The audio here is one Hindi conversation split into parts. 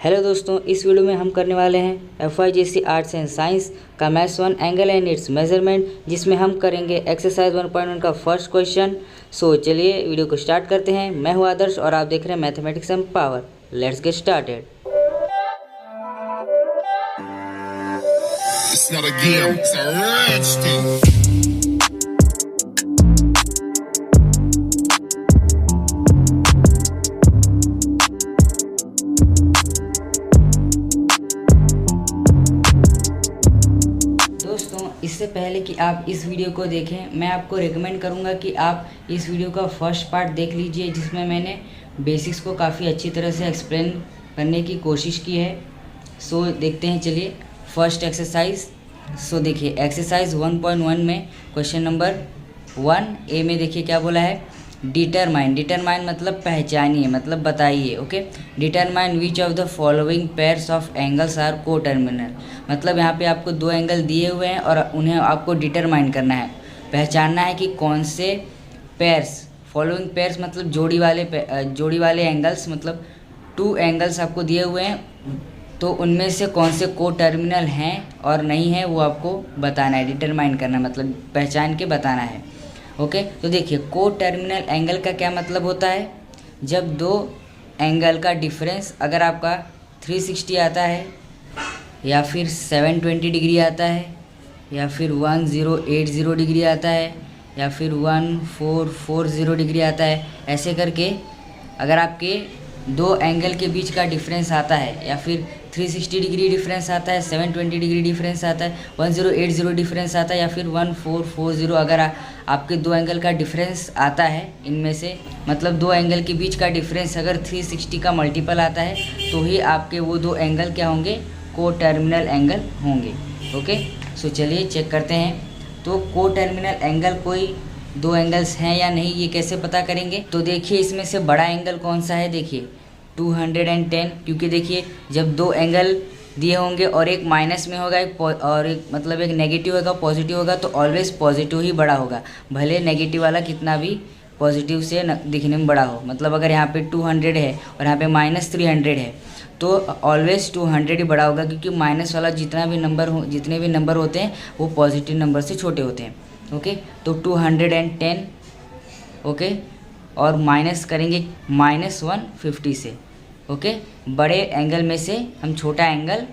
हेलो दोस्तों, इस वीडियो में हम करने वाले हैं FYGC आर्ट्स एंड साइंस का maths 1 angle and it's measurement, जिसमें हम करेंगे एक्सरसाइज 1.1 का फर्स्ट क्वेश्चन। सो चलिए वीडियो को स्टार्ट करते हैं। मैं हूं आदर्श और आप देख रहे हैं mathematics and power. Let's get started. It's not a game, it's a rich thing. दोस्तों, इससे पहले कि आप इस वीडियो को देखें, मैं आपको रिकमेंड करूंगा कि आप इस वीडियो का फर्स्ट पार्ट देख लीजिए, जिसमें मैंने बेसिक्स को काफ़ी अच्छी तरह से एक्सप्लेन करने की कोशिश की है। सो देखते हैं, चलिए फर्स्ट एक्सरसाइज। सो देखिए एक्सरसाइज 1.1 में क्वेश्चन नंबर 1A में देखिए क्या बोला है, डिटरमाइन। डिटरमाइन मतलब पहचानिए, मतलब बताइए। Okay, determine which of the following pairs of angles are coterminal. मतलब यहाँ पे आपको दो एंगल दिए हुए हैं और उन्हें आपको डिटरमाइन करना है, पहचानना है कि कौन से पेयर्स, फॉलोइंग पेयर्स मतलब जोड़ी वाले एंगल्स, मतलब टू एंगल्स आपको दिए हुए हैं, तो उनमें से कौन से को टर्मिनल हैं और नहीं है वो आपको बताना है, डिटरमाइन करना मतलब पहचान के बताना है। ओके, तो देखिए को टर्मिनल एंगल का क्या मतलब होता है, जब दो एंगल का डिफरेंस अगर आपका 360 आता है या फिर 720 डिग्री आता है या फिर 1080 डिग्री आता है या फिर 1440 डिग्री आता है, ऐसे करके अगर आपके दो एंगल के बीच का डिफरेंस आता है या फिर 360 डिग्री डिफरेंस आता है, 720 डिग्री डिफरेंस आता है, 1080 डिफरेंस आता है या फिर 1440, अगर आपके दो एंगल का डिफरेंस आता है इनमें से, मतलब दो एंगल के बीच का डिफरेंस अगर 360 का मल्टीपल आता है, तो ही आपके वो दो एंगल क्या होंगे, को टर्मिनल एंगल होंगे। ओके, सो चलिए चेक करते हैं। तो को टर्मिनल एंगल कोई दो एंगल्स हैं या नहीं, ये कैसे पता करेंगे। तो देखिए इसमें से बड़ा एंगल कौन सा है, देखिए 210, क्योंकि देखिए जब दो एंगल दिए होंगे और एक माइनस में होगा और एक मतलब एक नेगेटिव होगा, पॉजिटिव होगा, तो ऑलवेज पॉजिटिव ही बड़ा होगा, भले नेगेटिव वाला कितना भी पॉजिटिव से दिखने में बड़ा हो। मतलब अगर यहाँ पे 200 है और यहाँ पे -300 है, तो ऑलवेज 200 ही बड़ा होगा, क्योंकि माइनस वाला जितने भी नंबर होते हैं वो पॉजिटिव नंबर से छोटे होते हैं। ओके, तो 210, ओके, और माइनस करेंगे -150 से। ओके, बड़े एंगल में से हम छोटा एंगल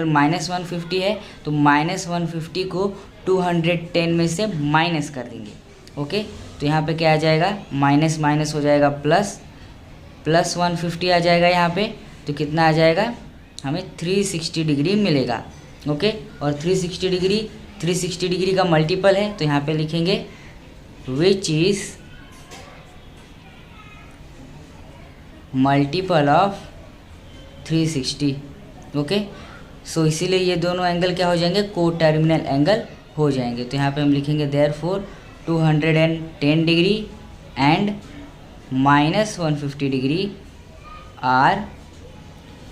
-150 है, तो -150 को 210 में से माइनस कर देंगे। ओके, तो यहाँ पे क्या आ जाएगा, माइनस माइनस हो जाएगा प्लस 150 आ जाएगा यहाँ पे, तो कितना आ जाएगा, हमें 360 डिग्री मिलेगा। ओके, और 360 डिग्री का मल्टीपल है, तो यहाँ पे लिखेंगे which is multiple of 360। Okay, so इसीलिए ये दोनों एंगल क्या हो जाएंगे, को टर्मिनल एंगल हो जाएंगे। तो यहाँ पे हम लिखेंगे therefore 210 degree and -150 degree are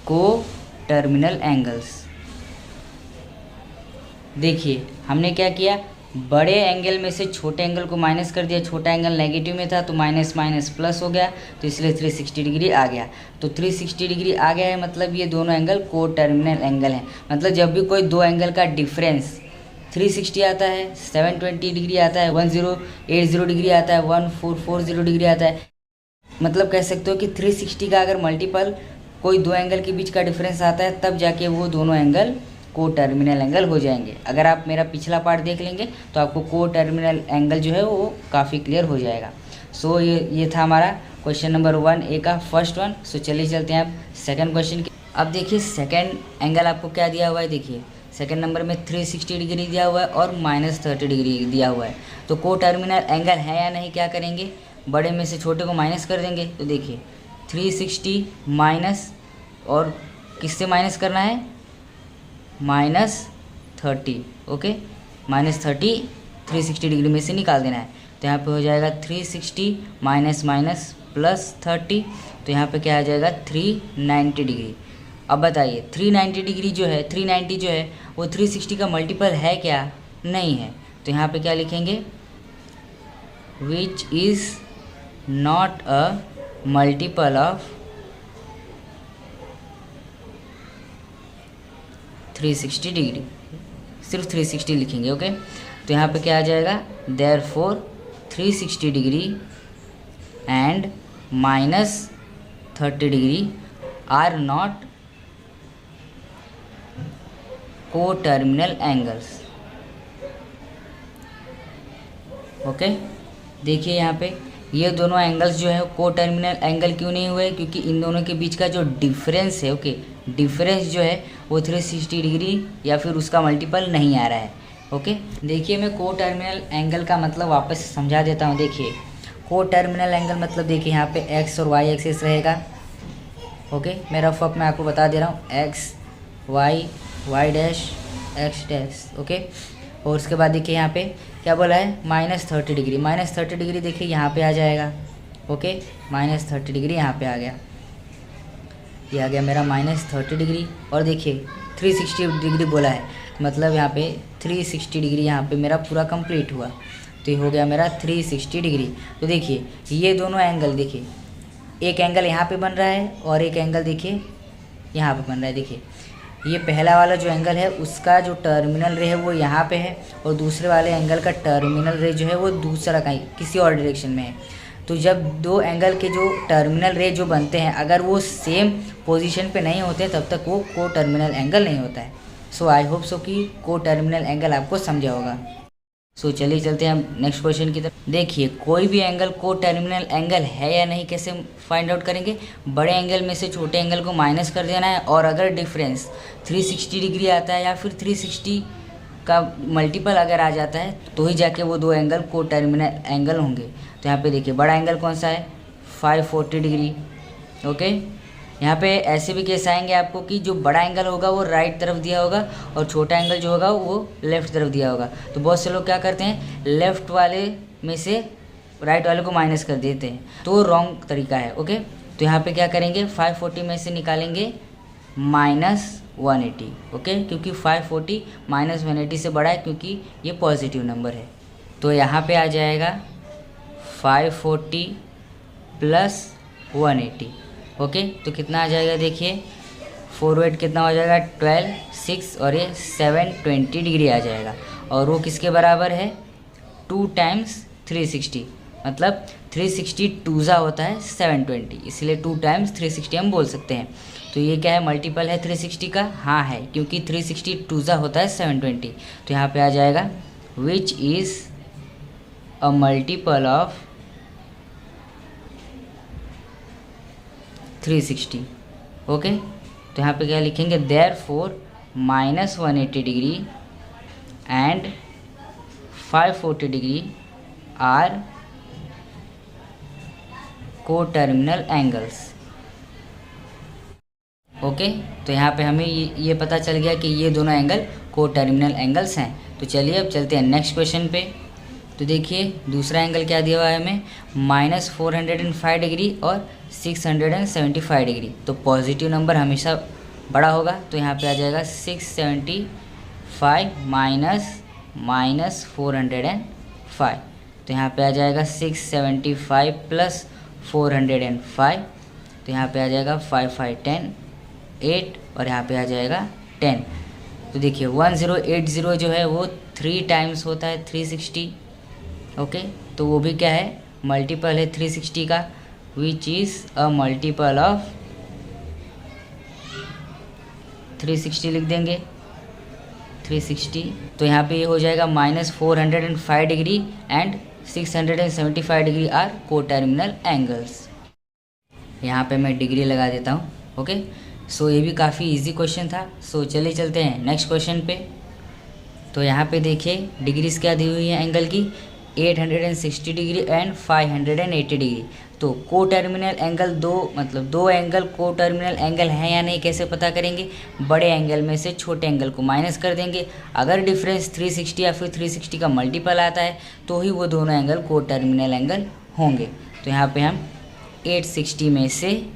coterminal angles. देखिए हमने क्या किया, बड़े एंगल में से छोटे एंगल को माइनस कर दिया, छोटा एंगल नेगेटिव में था तो माइनस माइनस प्लस हो गया, तो इसलिए 360 डिग्री आ गया। तो 360 डिग्री आ गया है, मतलब ये दोनों एंगल को टर्मिनल एंगल हैं। मतलब जब भी कोई दो एंगल का डिफरेंस 360 आता है, 720 डिग्री आता है, 1080 डिग्री आता है, 1440 डिग्री आता है, मतलब कह सकते हो कि 360 का अगर मल्टीपल कोई दो एंगल के बीच का डिफरेंस आता है, तब जाके वो दोनों एंगल को टर्मिनल एंगल हो जाएंगे। अगर आप मेरा पिछला पार्ट देख लेंगे तो आपको को टर्मिनल एंगल जो है वो काफ़ी क्लियर हो जाएगा। सो ये था हमारा क्वेश्चन नंबर 1A का फर्स्ट वन। सो चलिए चलते हैं आप सेकंड क्वेश्चन के। अब देखिए सेकंड एंगल आपको क्या दिया हुआ है, देखिए सेकंड नंबर में 360 डिग्री दिया हुआ है और -30 डिग्री दिया हुआ है। तो को टर्मिनल एंगल है या नहीं, क्या करेंगे, बड़े में से छोटे को माइनस कर देंगे। तो देखिए 360 माइनस, और किससे माइनस करना है, -30। ओके, -30 360 डिग्री में से निकाल देना है, तो यहाँ पे हो जाएगा 360 माइनस +30, तो यहाँ पे क्या आ जाएगा 390 डिग्री। अब बताइए 390 डिग्री जो है, 390 जो है वो 360 का मल्टीपल है क्या, नहीं है। तो यहाँ पे क्या लिखेंगे, which is not a multiple of 360 degree, सिर्फ 360 लिखेंगे। ओके, तो यहाँ पे क्या आ जाएगा, therefore 360 degree and -30 degree are not coterminal angles. Okay, देखिए यहाँ पे ये दोनों एंगल्स जो है को टर्मिनल एंगल क्यों नहीं हुए, क्योंकि इन दोनों के बीच का जो डिफरेंस है, ओके, डिफरेंस जो है वो 360 डिग्री या फिर उसका मल्टीपल नहीं आ रहा है। ओके, देखिए मैं को टर्मिनल एंगल का मतलब वापस समझा देता हूँ। देखिए को टर्मिनल एंगल मतलब देखिए यहाँ पे एक्स और वाई एक्सिस रहेगा। ओके, मेरा रफ मैं आपको बता दे रहा हूँ, x y, y dash x dash. Okay, और उसके बाद देखिए यहाँ पे क्या बोला है, -30 डिग्री। -30 डिग्री देखिए यहाँ पे आ जाएगा। ओके, -30 डिग्री यहाँ पे आ गया, ये आ गया मेरा -30 डिग्री। और देखिए 360 डिग्री बोला है, मतलब यहाँ पे 360 डिग्री यहाँ पे मेरा पूरा कंप्लीट हुआ, तो ये हो गया मेरा 360 डिग्री। तो देखिए ये दोनों एंगल, देखिए एक एंगल यहाँ पे बन रहा है और एक एंगल देखिए यहाँ पे बन रहा है। देखिए ये पहला वाला जो एंगल है उसका जो टर्मिनल रे है वो यहाँ पे है, और दूसरे वाले एंगल का टर्मिनल रे जो है वो दूसरा कहीं किसी और डायरेक्शन में है। तो जब दो एंगल के जो टर्मिनल रे जो बनते हैं अगर वो सेम पोजीशन पे नहीं होते तब तक वो को टर्मिनल एंगल नहीं होता है। सो आई होप सो कि को टर्मिनल एंगल आपको समझा होगा। सो चलिए चलते हैं हम नेक्स्ट क्वेश्चन की तरफ। देखिए कोई भी एंगल को टर्मिनल एंगल है या नहीं कैसे फाइंड आउट करेंगे, बड़े एंगल में से छोटे एंगल को माइनस कर देना है, और अगर डिफरेंस 360 डिग्री आता है या फिर 360 का मल्टीपल अगर आ जाता है तो ही जाके वो दो एंगल को टर्मिनल एंगल होंगे। तो यहाँ पे देखिए बड़ा एंगल कौन सा है, 540 डिग्री। ओके, यहाँ पे ऐसे भी केस आएंगे आपको कि जो बड़ा एंगल होगा वो राइट तरफ दिया होगा और छोटा एंगल जो होगा वो लेफ़्ट तरफ दिया होगा। तो बहुत से लोग क्या करते हैं, लेफ़्ट वाले में से राइट वाले को माइनस कर देते हैं, तो रॉन्ग तरीका है। ओके, तो यहाँ पे क्या करेंगे, 540 में से निकालेंगे -180। ओके, क्योंकि 540 -180 से बड़ा है क्योंकि ये पॉजिटिव नंबर है। तो यहाँ पे आ जाएगा 540 + 180। ओके, तो कितना आ जाएगा, देखिए फॉरवर्ड कितना हो जाएगा, 12, 6 और ये 720 डिग्री आ जाएगा। और वो किसके बराबर है, 2 टाइम्स 360, मतलब 360 2 होता है 720, इसलिए 2 टाइम्स 360 हम बोल सकते हैं। तो ये क्या है, मल्टीपल है 360 का, हाँ है, क्योंकि 360 2 होता है 720। तो यहाँ पे आ जाएगा which is a multiple of 360। Okay, तो यहाँ पे क्या लिखेंगे, therefore -180 degree and 540 degree are coterminal angles. Okay, तो यहाँ पे हमें ये पता चल गया कि ये दोनों एंगल को टर्मिनल एंगल्स हैं। तो चलिए अब चलते हैं नेक्स्ट क्वेश्चन पे। तो देखिए दूसरा एंगल क्या दिया हुआ है हमें, -405 डिग्री और 675 डिग्री। तो पॉजिटिव नंबर हमेशा बड़ा होगा, तो यहाँ पे आ जाएगा 675 -405। तो यहाँ पे आ जाएगा 675 + 405, तो यहाँ पे आ जाएगा 5 5 10 8 और यहाँ पे आ जाएगा 10। तो देखिए 1080 जो है वो 3 टाइम्स होता है 360। ओके, तो वो भी क्या है, मल्टीपल है 360 का, विच इज़ अ मल्टीपल ऑफ 360 लिख देंगे 360। तो यहाँ पे ये हो जाएगा -405 degree and 675 degree are coterminal angles. यहाँ पे मैं डिग्री लगा देता हूँ। ओके, सो ये भी काफ़ी इजी क्वेश्चन था। सो चलिए चलते हैं नेक्स्ट क्वेश्चन पे। तो यहाँ पे देखिए डिग्रीज क्या दी हुई है एंगल की, 860 डिग्री एंड 580 डिग्री। तो को टर्मिनल एंगल दो एंगल को टर्मिनल एंगल हैं या नहीं कैसे पता करेंगे, बड़े एंगल में से छोटे एंगल को माइनस कर देंगे। अगर डिफरेंस 360 या फिर 360 का मल्टीपल आता है तो ही वो दोनों एंगल को टर्मिनल एंगल होंगे। तो यहाँ पे हम 860 में से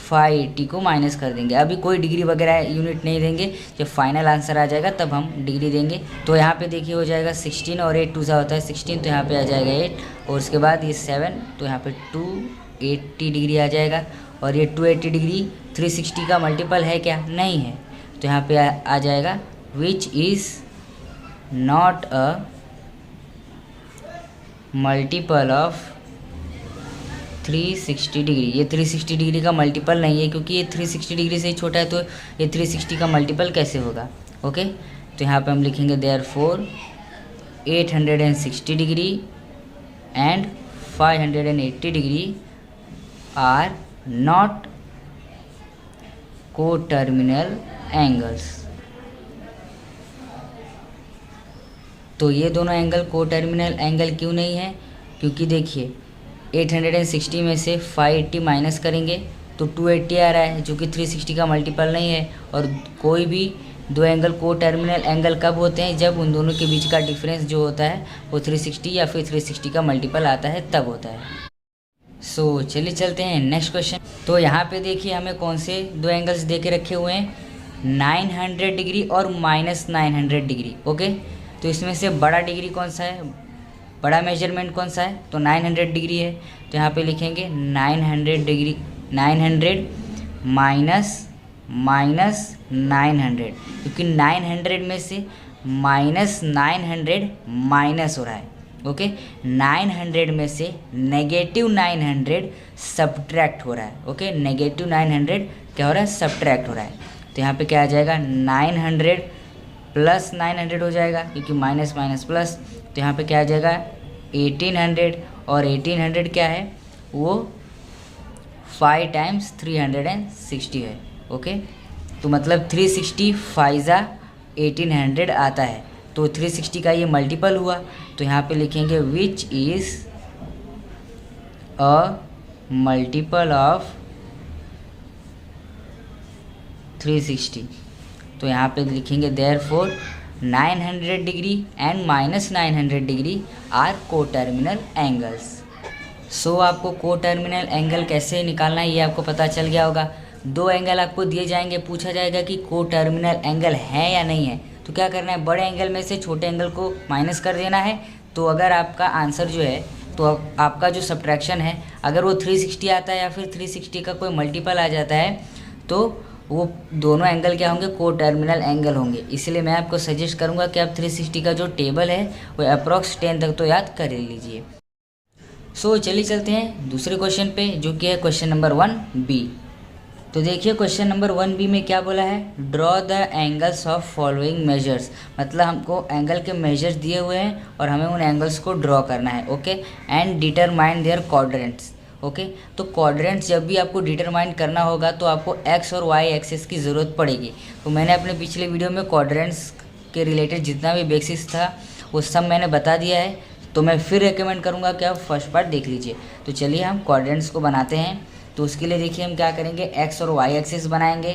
580 को माइनस कर देंगे। अभी कोई डिग्री वगैरह यूनिट नहीं देंगे, जब फाइनल आंसर आ जाएगा तब हम डिग्री देंगे। तो यहाँ पे देखिए हो जाएगा 16 और 8 2 होता है 16, तो यहाँ पे आ जाएगा 8 और उसके बाद ये 7, तो यहाँ पे 280 डिग्री आ जाएगा। और ये 280 डिग्री 360 का मल्टीपल है क्या, नहीं है, तो यहाँ पे आ जाएगा which is not a multiple of 360 degree. ये 360 डिग्री का मल्टीपल नहीं है, क्योंकि ये 360 डिग्री से ही छोटा है, तो ये 360 का मल्टीपल कैसे होगा। ओके, तो यहाँ पे हम लिखेंगे therefore 860 degree and 580 degree are not coterminal angles. तो ये दोनों एंगल कोटर्मिनल एंगल क्यों नहीं है, क्योंकि देखिए 860 में से 580 माइनस करेंगे तो 280 आ रहा है, जो कि 360 का मल्टीपल नहीं है। और कोई भी दो एंगल कोटर्मिनल एंगल कब होते हैं, जब उन दोनों के बीच का डिफरेंस जो होता है वो 360 या फिर 360 का मल्टीपल आता है, तब होता है। सो चलिए चलते हैं नेक्स्ट क्वेश्चन। तो यहाँ पे देखिए हमें कौन से दो एंगल्स दे के रखे हुए हैं, 900 डिग्री और -900 डिग्री। ओके, तो इसमें से बड़ा डिग्री कौन सा है, बड़ा मेजरमेंट कौन सा है, तो 900 डिग्री है। तो यहाँ पे लिखेंगे 900 डिग्री, 900 माइनस 900, क्योंकि 900 में से -900 माइनस हो रहा है। ओके, 900 में से -900 सब्ट्रैक्ट हो रहा है। ओके, -900 क्या हो रहा है, सब्ट्रैक्ट हो रहा है। तो यहाँ पे क्या आ जाएगा, 900 प्लस 900 हो जाएगा, क्योंकि माइनस माइनस प्लस। तो यहाँ पे क्या आ जाएगा 1800, और 1800 क्या है, वो 5 टाइम्स 360 है। ओके, तो मतलब 360 फाइजा 1800 आता है, तो 360 का ये मल्टीपल हुआ। तो यहाँ पे लिखेंगे which is a multiple of 360। तो यहाँ पे लिखेंगे therefore 900 degree and -900 degree are coterminal angles. So आपको कोटर्मिनल एंगल कैसे निकालना है ये आपको पता चल गया होगा। दो एंगल आपको दिए जाएंगे, पूछा जाएगा कि कोटर्मिनल एंगल है या नहीं है, तो क्या करना है, बड़े एंगल में से छोटे एंगल को माइनस कर देना है। तो अगर आपका आंसर जो है, तो आपका जो सब्ट्रैक्शन है, अगर वो 360 आता है या फिर 360 का कोई मल्टीपल आ जाता है, तो वो दोनों एंगल क्या होंगे, कोटर्मिनल एंगल होंगे। इसलिए मैं आपको सजेस्ट करूंगा कि आप 360 का जो टेबल है वो अप्रॉक्स 10 तक तो याद कर लीजिए। सो चलिए चलते हैं दूसरे क्वेश्चन पे, जो कि है क्वेश्चन नंबर 1B। तो देखिए क्वेश्चन नंबर 1B में क्या बोला है, draw the angles of following measures. मतलब हमको एंगल के मेजर्स दिए हुए हैं और हमें उन एंगल्स को ड्रॉ करना है। Okay, and determine there quadrants. Okay, तो क्वाड्रेंट्स जब भी आपको डिटरमाइन करना होगा तो आपको एक्स और वाई एक्सिस की ज़रूरत पड़ेगी। तो मैंने अपने पिछले वीडियो में क्वाड्रेंट्स के रिलेटेड जितना भी बेसिक्स था वो सब मैंने बता दिया है, तो मैं फिर रिकमेंड करूँगा कि आप फर्स्ट पार्ट देख लीजिए। तो चलिए हम क्वाड्रेंट्स को बनाते हैं। तो उसके लिए देखिए हम क्या करेंगे, एक्स और वाई एक्सिस बनाएंगे।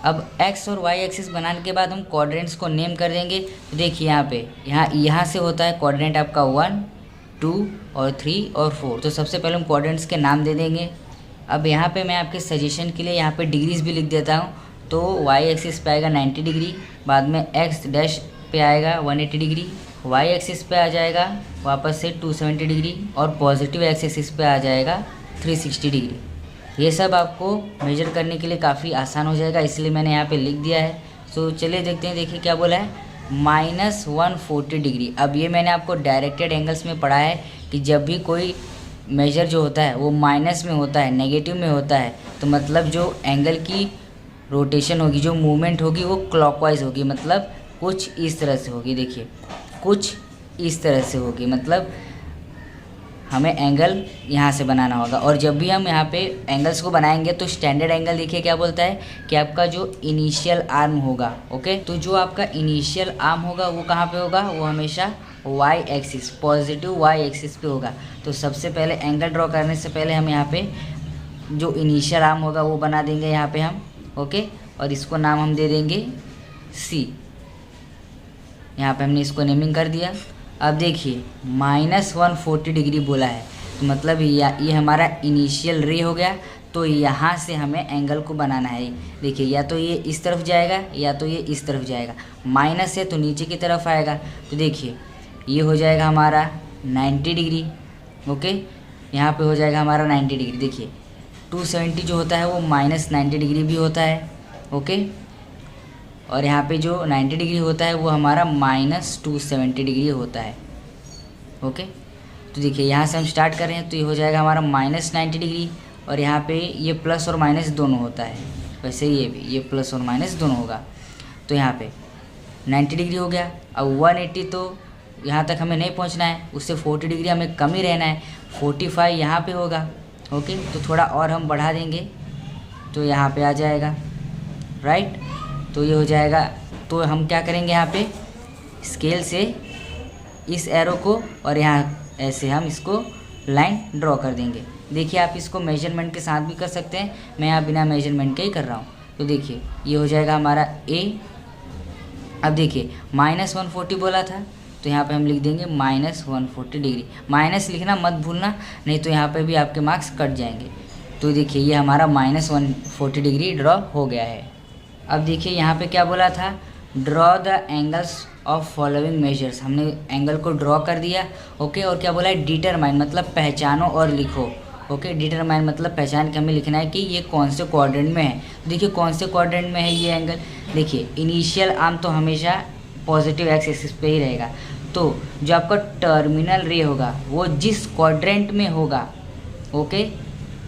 अब एक्स और वाई एक्सिस बनाने के बाद हम क्वाड्रेंट्स को नेम कर देंगे। तो देखिए यहाँ पे यहाँ से होता है क्वाड्रेंट आपका 1, 2 और 3 और 4। तो सबसे पहले हम क्वाड्रेंट्स के नाम दे देंगे। अब यहाँ पे मैं आपके सजेशन के लिए यहाँ पे डिग्रीज भी लिख देता हूँ। तो वाई एक्सिस पे आएगा 90 डिग्री, बाद में एक्स डैश पे आएगा 180 डिग्री, वाई एक्सिस पे आ जाएगा वापस से 270 डिग्री, और पॉजिटिव एक्सिस पे आ जाएगा 360 डिग्री। ये सब आपको मेजर करने के लिए काफ़ी आसान हो जाएगा, इसलिए मैंने यहाँ पे लिख दिया है। तो चलिए देखते हैं, देखिए क्या बोला है, -140 डिग्री। अब ये मैंने आपको डायरेक्टेड एंगल्स में पढ़ा है कि जब भी कोई मेजर जो होता है वो माइनस में होता है, नेगेटिव में होता है, तो मतलब जो एंगल की रोटेशन होगी, जो मूवमेंट होगी वो क्लॉकवाइज होगी, मतलब कुछ इस तरह से होगी। देखिए कुछ इस तरह से होगी, मतलब हमें एंगल यहाँ से बनाना होगा। और जब भी हम यहाँ पे एंगल्स को बनाएंगे तो स्टैंडर्ड एंगल देखिए क्या बोलता है कि आपका जो इनिशियल आर्म होगा, ओके, तो जो आपका इनिशियल आर्म होगा वो कहाँ पे होगा, वो हमेशा Y axis, positive Y axis पे होगा। तो सबसे पहले एंगल ड्रॉ करने से पहले हम यहाँ पे जो इनिशियल आर्म होगा वो बना देंगे यहाँ पे हम, ओके, और इसको नाम हम दे देंगे C। यहाँ पे हमने इसको नेमिंग कर दिया। अब देखिए -140 डिग्री बोला है, तो मतलब ये हमारा इनिशियल रे हो गया। तो यहाँ से हमें एंगल को बनाना है। देखिए या तो ये इस तरफ जाएगा या तो ये इस तरफ जाएगा, माइनस है तो नीचे की तरफ आएगा। तो देखिए ये हो जाएगा हमारा 90 डिग्री, ओके, यहाँ पे हो जाएगा हमारा 90 डिग्री। देखिए 270 जो होता है वो -90 डिग्री भी होता है, ओके। और यहाँ पे जो 90 डिग्री होता है वो हमारा -270 डिग्री होता है। ओके, तो देखिए यहाँ से हम स्टार्ट कर रहे हैं तो ये हो जाएगा हमारा -90 डिग्री, और यहाँ पे ये प्लस और माइनस दोनों होता है, वैसे ये भी ये प्लस और माइनस दोनों होगा। तो यहाँ पे 90 डिग्री हो गया। अब 180 तो यहाँ तक हमें नहीं पहुँचना है, उससे 40 डिग्री हमें कम ही रहना है, 45 यहाँ पे होगा। ओके, तो थोड़ा और हम बढ़ा देंगे तो यहाँ पे आ जाएगा, राइट। तो ये हो जाएगा। तो हम क्या करेंगे, यहाँ पे स्केल से इस एरो को और यहाँ ऐसे हम इसको लाइन ड्रॉ कर देंगे। देखिए आप इसको मेजरमेंट के साथ भी कर सकते हैं, मैं यहाँ बिना मेजरमेंट के ही कर रहा हूँ। तो देखिए ये हो जाएगा हमारा ए। अब देखिए -140 बोला था तो यहाँ पे हम लिख देंगे -140 डिग्री। माइनस लिखना मत भूलना, नहीं तो यहाँ पे भी आपके मार्क्स कट जाएंगे। तो देखिए ये हमारा -140 डिग्री ड्रॉ हो गया है। अब देखिए यहाँ पे क्या बोला था, draw the angles of following measures. हमने एंगल को ड्रॉ कर दिया। ओके, और क्या बोला है, डिटरमाइन मतलब पहचानो और लिखो। ओके, डिटरमाइन मतलब पहचान के हमें लिखना है कि ये कौन से क्वाड्रेंट में है। देखिए कौन से क्वाड्रेंट में है ये एंगल। देखिए इनिशियल आर्म तो हमेशा पॉजिटिव एक्स एक्सिस पे ही रहेगा, तो जो आपका टर्मिनल रे होगा वो जिस क्वाड्रेंट में होगा, ओके,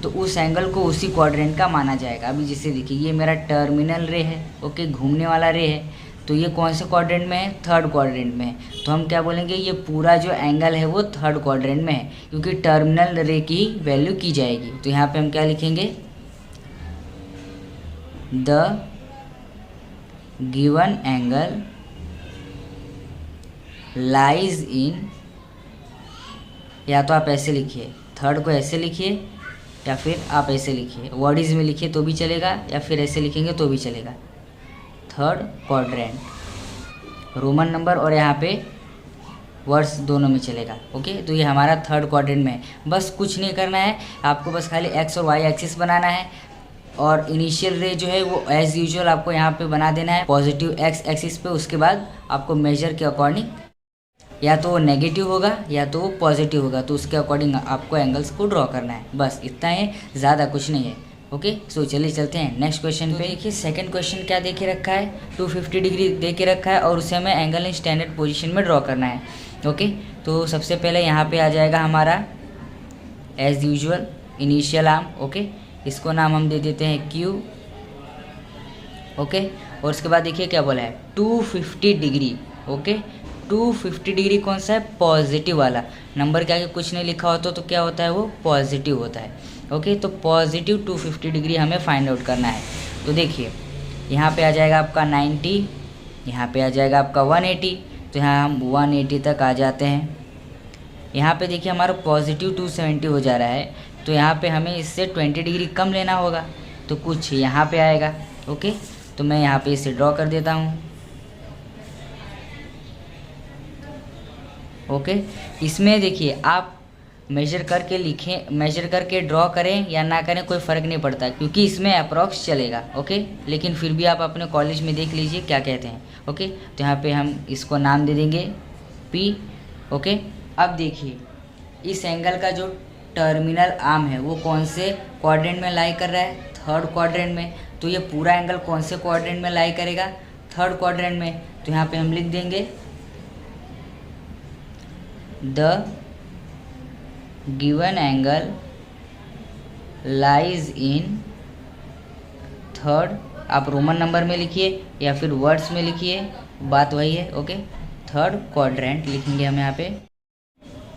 तो उस एंगल को उसी क्वाड्रेंट का माना जाएगा। अभी जैसे देखिए ये मेरा टर्मिनल रे है, ओके, घूमने वाला रे है, तो ये कौन से क्वाड्रेंट में है, थर्ड क्वाड्रेंट में है। तो हम क्या बोलेंगे, ये पूरा जो एंगल है वो थर्ड क्वाड्रेंट में है, क्योंकि टर्मिनल रे की वैल्यू की जाएगी। तो यहाँ पे हम क्या लिखेंगे, द गिवन एंगल लाइज इन, या तो आप ऐसे लिखिए, थर्ड को ऐसे लिखिए, या फिर आप ऐसे लिखिए, वर्डीज में लिखिए तो भी चलेगा, या फिर ऐसे लिखेंगे तो भी चलेगा, थर्ड क्वाड्रेंट, रोमन नंबर और यहाँ पे वर्ड्स दोनों में चलेगा। ओके, तो ये हमारा थर्ड क्वाड्रेंट में है। बस कुछ नहीं करना है आपको, बस खाली एक्स और वाई एक्सिस बनाना है, और इनिशियल रे जो है वो एज यूजुअल आपको यहाँ पे बना देना है पॉजिटिव एक्स एक्सिस पे। उसके बाद आपको मेजर के अकॉर्डिंग या तो वो नेगेटिव होगा या तो वो पॉजिटिव होगा, तो उसके अकॉर्डिंग आपको एंगल्स को ड्रॉ करना है। बस इतना है, ज़्यादा कुछ नहीं है। ओके, सो चलिए चलते हैं नेक्स्ट क्वेश्चन पे। देखिए सेकंड क्वेश्चन क्या दे के रखा है, 250 डिग्री दे के रखा है और उसे हमें एंगल इन स्टैंडर्ड पोजीशन में ड्रॉ करना है। ओके, तो सबसे पहले यहाँ पे आ जाएगा हमारा as usual initial arm. Okay, इसको नाम हम दे देते हैं Q। ओके, और उसके बाद देखिए क्या बोला है, 250 डिग्री। ओके, 250 डिग्री कौन सा है, पॉजिटिव वाला। नंबर के आगे कुछ नहीं लिखा होता तो क्या होता है, वो पॉजिटिव होता है। ओके, तो पॉजिटिव 250 डिग्री हमें फाइंड आउट करना है। तो देखिए यहाँ पे आ जाएगा आपका 90, यहाँ पे आ जाएगा आपका 180, तो यहाँ हम 180 तक आ जाते हैं। यहाँ पे देखिए हमारा पॉजिटिव 270 हो जा रहा है, तो यहाँ पे हमें इससे 20 डिग्री कम लेना होगा, तो कुछ यहाँ पे आएगा। ओके, तो मैं यहाँ पे इसे ड्रॉ कर देता हूँ। ओके, इसमें देखिए आप मेजर करके लिखें, मेजर करके ड्रॉ करें या ना करें कोई फ़र्क नहीं पड़ता, क्योंकि इसमें अप्रॉक्स चलेगा। ओके, लेकिन फिर भी आप अपने कॉलेज में देख लीजिए क्या कहते हैं। ओके, तो यहाँ पे हम इसको नाम दे देंगे P। ओके, अब देखिए इस एंगल का जो टर्मिनल आर्म है वो कौन से क्वाड्रेंट में लाई कर रहा है, थर्ड क्वाड्रेंट में। तो ये पूरा एंगल कौन से क्वाड्रेंट में लाई करेगा, थर्ड क्वाड्रेंट में। तो यहाँ पे हम लिख देंगे the given angle lies in third, आप रोमन नंबर में लिखिए या फिर वर्ड्स में लिखिए, बात वही है। ओके, थर्ड क्वाड्रेंट लिखेंगे हम यहाँ पे।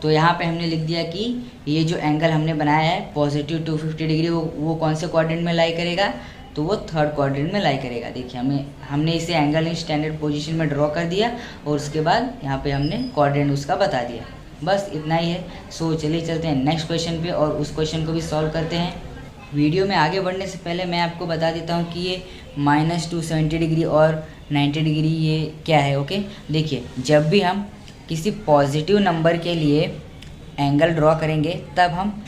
तो यहाँ पे हमने लिख दिया कि ये जो एंगल हमने बनाया है पॉजिटिव 250 डिग्री वो कौन से क्वाड्रेंट में लाई करेगा, तो वो थर्ड क्वाड्रेंट में लाई करेगा। देखिए हमने इसे एंगल इन स्टैंडर्ड पोजीशन में ड्रॉ कर दिया और उसके बाद यहाँ पे हमने क्वाड्रेंट उसका बता दिया। बस इतना ही है। सो चलिए चलते हैं नेक्स्ट क्वेश्चन पे और उस क्वेश्चन को भी सॉल्व करते हैं। वीडियो में आगे बढ़ने से पहले मैं आपको बता देता हूँ कि ये -270 डिग्री और 90 डिग्री ये क्या है। ओके, देखिए जब भी हम किसी पॉजिटिव नंबर के लिए एंगल ड्रॉ करेंगे तब हम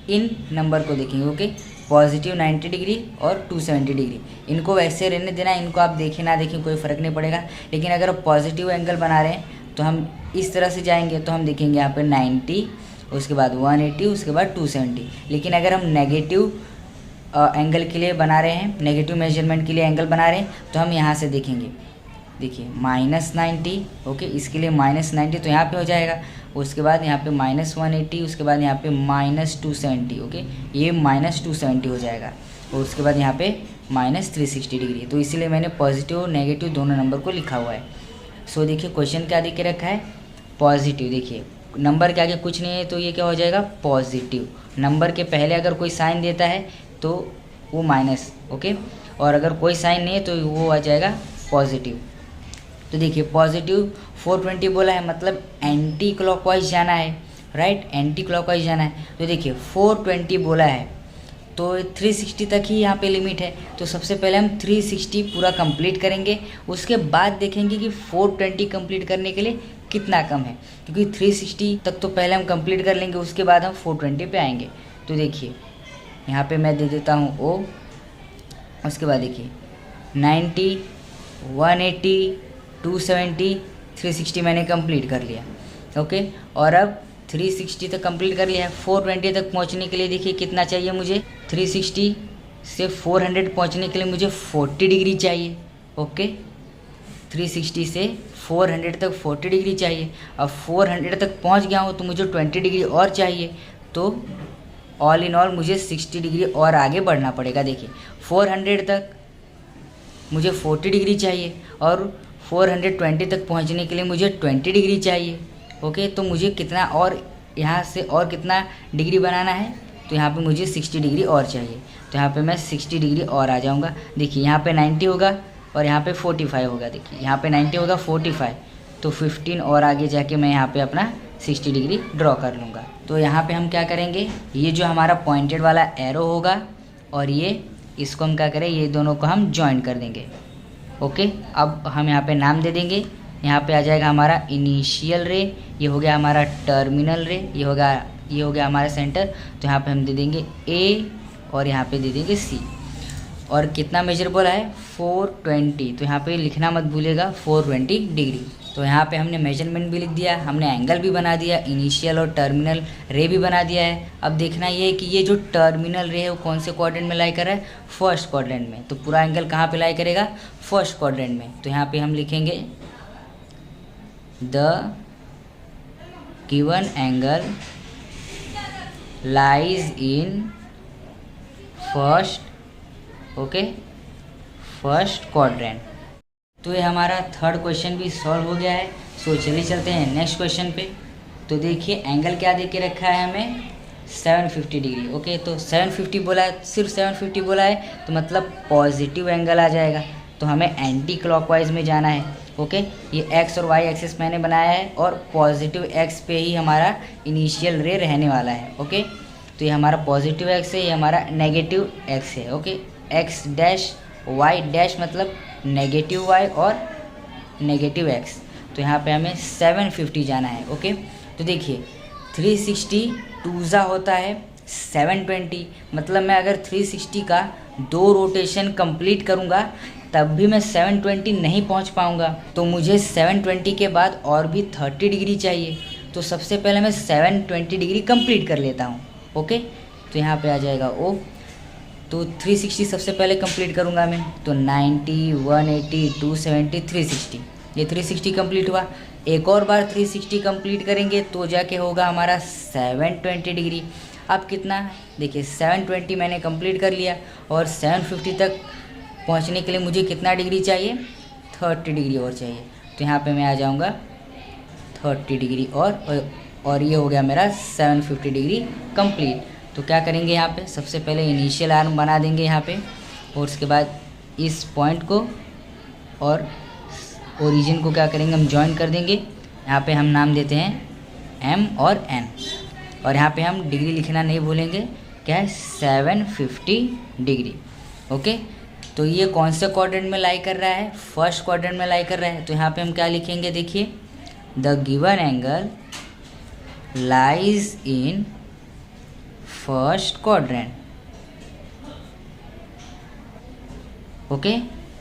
इन नंबर को देखेंगे। ओके, पॉजिटिव 90 डिग्री और 270 डिग्री, इनको वैसे रहने देना, इनको आप देखें ना देखें कोई फ़र्क नहीं पड़ेगा। लेकिन अगर आप पॉजिटिव एंगल बना रहे हैं तो हम इस तरह से जाएंगे, तो हम देखेंगे यहाँ पे 90, उसके बाद 180, उसके बाद 270। लेकिन अगर हम नेगेटिव एंगल के लिए बना रहे हैं, नेगेटिव मेजरमेंट के लिए एंगल बना रहे हैं, तो हम यहाँ से देखेंगे। देखिए -90, ओके, इसके लिए -90 तो यहाँ पे हो जाएगा। उसके बाद यहाँ पे -180, उसके बाद यहाँ पे -270, ओके, ये -270 हो जाएगा। और उसके बाद यहाँ पे -360 डिग्री। तो इसीलिए मैंने पॉजिटिव और नेगेटिव दोनों नंबर को लिखा हुआ है। सो देखिए क्वेश्चन क्या दे के रखा है, पॉजिटिव। देखिए नंबर के आगे कुछ नहीं है तो ये क्या हो जाएगा, पॉजिटिव। नंबर के पहले अगर कोई साइन देता है तो वो माइनस, ओके, और अगर कोई साइन नहीं है तो वो आ जाएगा पॉजिटिव। तो देखिए पॉजिटिव 420 बोला है, मतलब एंटी क्लॉकवाइज जाना है, राइट, एंटी क्लॉकवाइज जाना है। तो देखिए 420 बोला है तो 360 तक ही यहाँ पे लिमिट है। तो सबसे पहले हम 360 पूरा कंप्लीट करेंगे, उसके बाद देखेंगे कि 420 कंप्लीट करने के लिए कितना कम है, क्योंकि 360 तक तो पहले हम कंप्लीट कर लेंगे, उसके बाद हम 420 पे आएंगे। तो देखिए यहाँ पे मैं दे देता हूँ O, उसके बाद देखिए 90, 180, 270, 360 मैंने कंप्लीट कर लिया, ओके। और अब 360 तक कंप्लीट कर लिया है। 420 तक पहुंचने के लिए देखिए कितना चाहिए मुझे, 360 से 400 पहुंचने के लिए मुझे 40 डिग्री चाहिए, ओके। 360 से 400 तक 40 डिग्री चाहिए। अब 400 तक पहुंच गया हूँ तो मुझे 20 डिग्री और चाहिए, तो ऑल इन ऑल मुझे 60 डिग्री और आगे बढ़ना पड़ेगा। देखिए 400 तक मुझे 40 डिग्री चाहिए और 420 तक पहुंचने के लिए मुझे 20 डिग्री चाहिए, ओके। तो मुझे कितना और यहाँ से और कितना डिग्री बनाना है, तो यहाँ पे मुझे 60 डिग्री और चाहिए। तो यहाँ पे मैं 60 डिग्री और आ जाऊँगा। देखिए यहाँ पे 90 होगा और यहाँ पे 45 होगा। देखिए यहाँ पे 90 होगा, 45, तो 15 और आगे जाके मैं यहाँ पे अपना 60 डिग्री ड्रॉ कर लूँगा। तो यहाँ पे हम क्या करेंगे, ये जो हमारा पॉइंटेड वाला एरो होगा और ये इसको हम क्या करें, ये दोनों को हम ज्वाइन कर देंगे, ओके। अब हम यहाँ पे नाम दे देंगे। यहाँ पे आ जाएगा हमारा इनिशियल रे, ये हो गया हमारा टर्मिनल रे, ये हो गया हमारा सेंटर। तो यहाँ पे हम दे देंगे A और यहाँ पे दे देंगे C। और कितना मेजर बोला है, 420, तो यहाँ पे लिखना मत भूलिएगा 420 डिग्री। तो यहाँ पे हमने मेजरमेंट भी लिख दिया, हमने एंगल भी बना दिया, इनिशियल और टर्मिनल रे भी बना दिया है। अब देखना ये है कि ये जो टर्मिनल रे है वो कौन से क्वाड्रेंट में लाई कर रहा है, फर्स्ट क्वाड्रेंट में। तो पूरा एंगल कहाँ पे लाई करेगा, फर्स्ट क्वाड्रेंट में। तो यहाँ पे हम लिखेंगे the given angle lies in first, okay, first quadrant. तो ये हमारा थर्ड क्वेश्चन भी सॉल्व हो गया है। सो चलिए चलते हैं नेक्स्ट क्वेश्चन पे। तो देखिए एंगल क्या दे के रखा है हमें, 750 डिग्री, ओके। तो 750 बोला है, सिर्फ 750 बोला है तो मतलब पॉजिटिव एंगल आ जाएगा। तो हमें एंटी क्लॉकवाइज में जाना है, ओके। ये एक्स और वाई एक्सिस मैंने बनाया है और पॉजिटिव एक्स पे ही हमारा इनिशियल रे रहने वाला है, ओके। तो ये हमारा पॉजिटिव एक्स है, ये हमारा नेगेटिव एक्स है, okay. X dash Y dash मतलब नेगेटिव वाई और नेगेटिव एक्स। तो यहाँ पे हमें 750 जाना है, ओके। तो देखिए 360 टूज़ा होता है 720, मतलब मैं अगर 360 का 2 रोटेशन कंप्लीट करूँगा तब भी मैं 720 नहीं पहुँच पाऊँगा। तो मुझे 720 के बाद और भी 30 डिग्री चाहिए। तो सबसे पहले मैं 720 डिग्री कंप्लीट कर लेता हूँ, ओके। तो यहाँ पे आ जाएगा O। तो 360 सबसे पहले कंप्लीट करूँगा मैं, तो 90, 180, 270, 360, ये 360 कंप्लीट हुआ। एक और बार 360 कंप्लीट करेंगे तो जाके होगा हमारा 720 डिग्री। अब कितना, देखिए 720 मैंने कंप्लीट कर लिया और 750 तक पहुंचने के लिए मुझे कितना डिग्री चाहिए, 30 डिग्री और चाहिए। तो यहाँ पे मैं आ जाऊँगा 30 डिग्री और ये हो गया मेरा 750 डिग्री कंप्लीट। तो क्या करेंगे, यहाँ पे सबसे पहले इनिशियल आर्म बना देंगे यहाँ पे, और उसके बाद इस पॉइंट को और ओरिजिन को क्या करेंगे, हम ज्वाइन कर देंगे। यहाँ पे हम नाम देते हैं M और N, और यहाँ पे हम डिग्री लिखना नहीं भूलेंगे, क्या है 750 डिग्री, ओके। तो ये कौन से क्वाड्रेंट में लाई कर रहा है, फर्स्ट क्वाड्रेंट में लाई कर रहा है। तो यहाँ पे हम क्या लिखेंगे, देखिए the given angle lies in first quadrant, okay.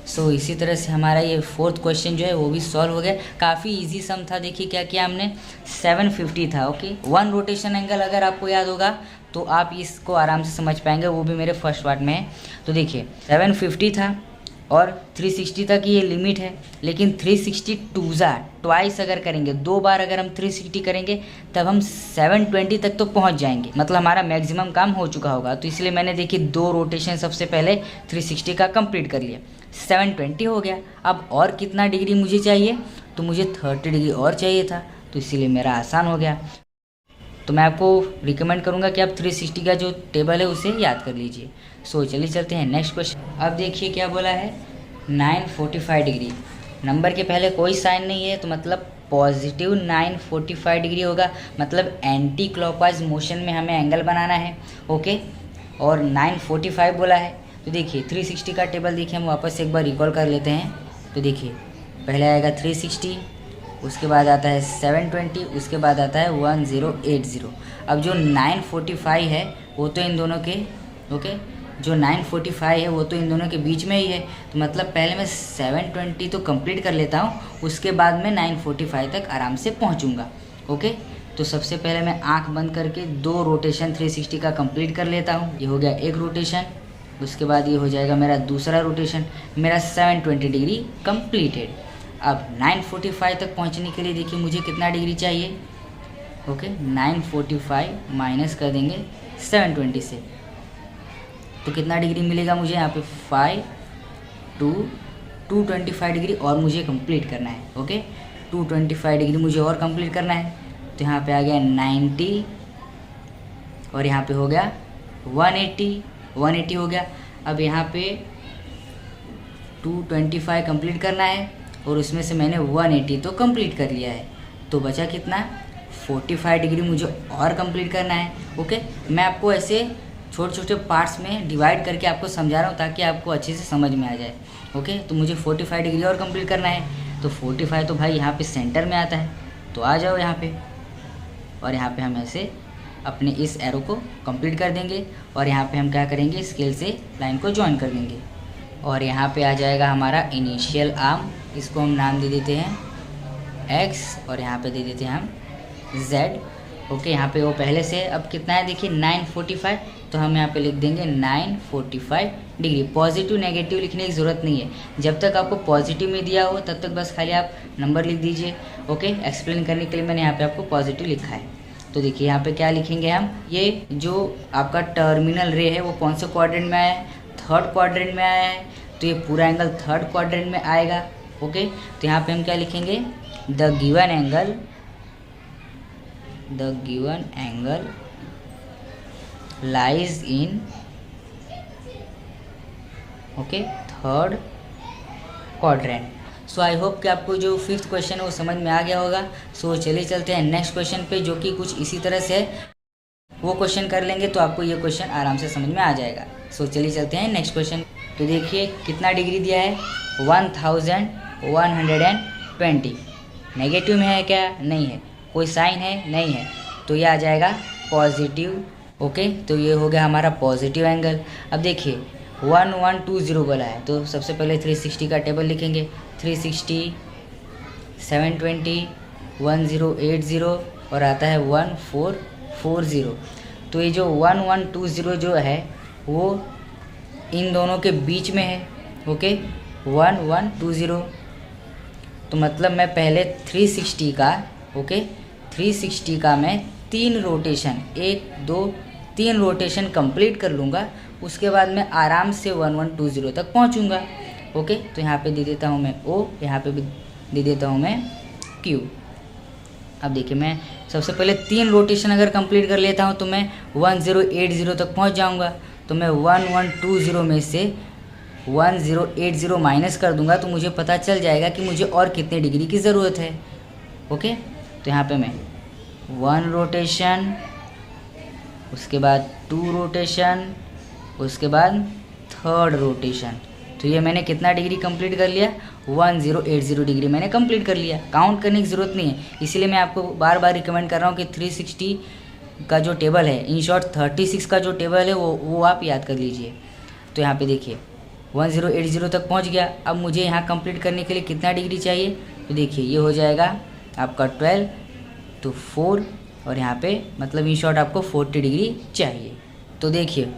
So इसी तरह से हमारा ये फोर्थ क्वेश्चन जो है वो भी सॉल्व हो गया। काफ़ी इजी सम था। देखिए क्या किया हमने, 750 था, ओके। 1 रोटेशन एंगल अगर आपको याद होगा तो आप इसको आराम से समझ पाएंगे, वो भी मेरे फर्स्ट पार्ट में है। तो देखिए 750 था और 360 तक ये लिमिट है, लेकिन 362 ट्वाइस अगर करेंगे, 2 बार अगर हम 360 करेंगे तब हम 720 तक तो पहुंच जाएंगे, मतलब हमारा मैक्सिमम काम हो चुका होगा। तो इसलिए मैंने देखिए 2 रोटेशन सबसे पहले 360 का कंप्लीट कर लिया, 720 हो गया। अब और कितना डिग्री मुझे चाहिए, तो मुझे 30 डिग्री और चाहिए था, तो इसीलिए मेरा आसान हो गया। तो मैं आपको रिकमेंड करूंगा कि आप 360 का जो टेबल है उसे याद कर लीजिए। सो चलिए चलते हैं नेक्स्ट क्वेश्चन। अब देखिए क्या बोला है, 945 डिग्री। नंबर के पहले कोई साइन नहीं है, तो मतलब पॉजिटिव 945 डिग्री होगा, मतलब एंटी क्लॉकवाइज मोशन में हमें एंगल बनाना है। ओके, और 945 बोला है। तो देखिए 360 का टेबल देखिए, हम वापस एक बार रिकॉल कर लेते हैं। तो देखिए पहले आएगा 360, उसके बाद आता है 720, उसके बाद आता है 1080। अब जो 945 है वो तो इन दोनों के जो 945 है वो तो इन दोनों के बीच में ही है, तो मतलब पहले मैं 720 तो कंप्लीट कर लेता हूँ, उसके बाद मैं 945 तक आराम से पहुँचूँगा। ओके, तो सबसे पहले मैं आंख बंद करके 2 रोटेशन 360 का कंप्लीट कर लेता हूँ। ये हो गया एक रोटेशन, उसके बाद ये हो जाएगा मेरा दूसरा रोटेशन, मेरा 720 डिग्री कंप्लीटेड। अब 945 तक पहुंचने के लिए देखिए मुझे कितना डिग्री चाहिए। ओके, 945 माइनस कर देंगे 720 से, तो कितना डिग्री मिलेगा मुझे यहाँ पे 225 डिग्री और मुझे कंप्लीट करना है। ओके, 225 डिग्री मुझे और कंप्लीट करना है, तो यहाँ पे आ गया 90 और यहाँ पे हो गया 180 हो गया। अब यहाँ पे 225 कंप्लीट करना है और उसमें से मैंने 180 तो कंप्लीट कर लिया है, तो बचा कितना 45 डिग्री मुझे और कंप्लीट करना है। ओके, मैं आपको ऐसे छोटे छोटे पार्ट्स में डिवाइड करके आपको समझा रहा हूँ ताकि आपको अच्छे से समझ में आ जाए। ओके, तो मुझे 45 डिग्री और कंप्लीट करना है, तो 45 तो भाई यहाँ पे सेंटर में आता है, तो आ जाओ यहाँ पे, और यहाँ पे हम ऐसे अपने इस एरो को कंप्लीट कर देंगे और यहाँ पे हम क्या करेंगे, स्केल से लाइन को ज्वाइन कर देंगे और यहाँ पे आ जाएगा हमारा इनिशियल आर्म, इसको हम नाम दे देते हैं x और यहाँ पे दे देते हैं हम z। ओके, यहाँ पे वो पहले से अब कितना है देखिए 945, तो हम यहाँ पे लिख देंगे 945 डिग्री। पॉजिटिव नेगेटिव लिखने की ज़रूरत नहीं है, जब तक आपको पॉजिटिव में दिया हो तब तक बस खाली आप नंबर लिख दीजिए। ओके, एक्सप्लेन करने के लिए मैंने यहाँ पे आपको पॉजिटिव लिखा है। तो देखिए यहाँ पे क्या लिखेंगे हम, ये जो आपका टर्मिनल रे है वो कौन से क्वाड्रेंट में आया है, 3rd क्वाड्रेंट में आया है, तो ये पूरा एंगल 3rd क्वाड्रेंट में आएगा। ओके, तो यहाँ पे हम क्या लिखेंगे, the given angle lies in 3rd quadrant. So I hope कि आपको जो 5th क्वेश्चन है वो समझ में आ गया होगा। सो चलिए चलते हैं नेक्स्ट क्वेश्चन पे, जो कि कुछ इसी तरह से है। वो क्वेश्चन कर लेंगे तो आपको ये क्वेश्चन आराम से समझ में आ जाएगा। सो चलिए चलते हैं नेक्स्ट क्वेश्चन। तो देखिए कितना डिग्री दिया है, 1120। नेगेटिव में है क्या, नहीं है, कोई साइन है, नहीं है, तो ये आ जाएगा पॉजिटिव। ओके, तो ये हो गया हमारा पॉजिटिव एंगल। अब देखिए 1120 बोला है, तो सबसे पहले 360 का टेबल लिखेंगे, 360 720 1080 और आता है 1440। तो ये जो 1120 जो है वो इन दोनों के बीच में है। ओके, 1120, तो मतलब मैं पहले 360 का 360 का मैं 3 रोटेशन 1 2 3 रोटेशन कंप्लीट कर लूँगा, उसके बाद मैं आराम से 1120 तक पहुँचूँगा। ओके, तो यहाँ पे दे देता हूँ मैं O, यहाँ पे भी दे देता हूँ मैं Q। अब देखिए मैं सबसे पहले 3 रोटेशन अगर कंप्लीट कर लेता हूँ तो मैं 1080 तक पहुँच जाऊँगा। तो मैं 1120 में से 1080 माइनस कर दूंगा, तो मुझे पता चल जाएगा कि मुझे और कितने डिग्री की ज़रूरत है। ओके, तो यहाँ पे मैं 1 रोटेशन, उसके बाद 2 रोटेशन, उसके बाद 3rd रोटेशन, तो ये मैंने कितना डिग्री कंप्लीट कर लिया, 1080 डिग्री मैंने कंप्लीट कर लिया। काउंट करने की ज़रूरत नहीं है, इसीलिए मैं आपको बार बार रिकमेंड कर रहा हूँ कि 360 का जो टेबल है, इन शॉर्ट 36 का जो टेबल है वो आप याद कर लीजिए। तो यहाँ पे देखिए 1080 तक पहुँच गया। अब मुझे यहाँ कंप्लीट करने के लिए कितना डिग्री चाहिए, तो देखिए ये हो जाएगा आपका 12, तो 4 और यहाँ पे मतलब इन शॉर्ट आपको 40 डिग्री चाहिए। तो देखिए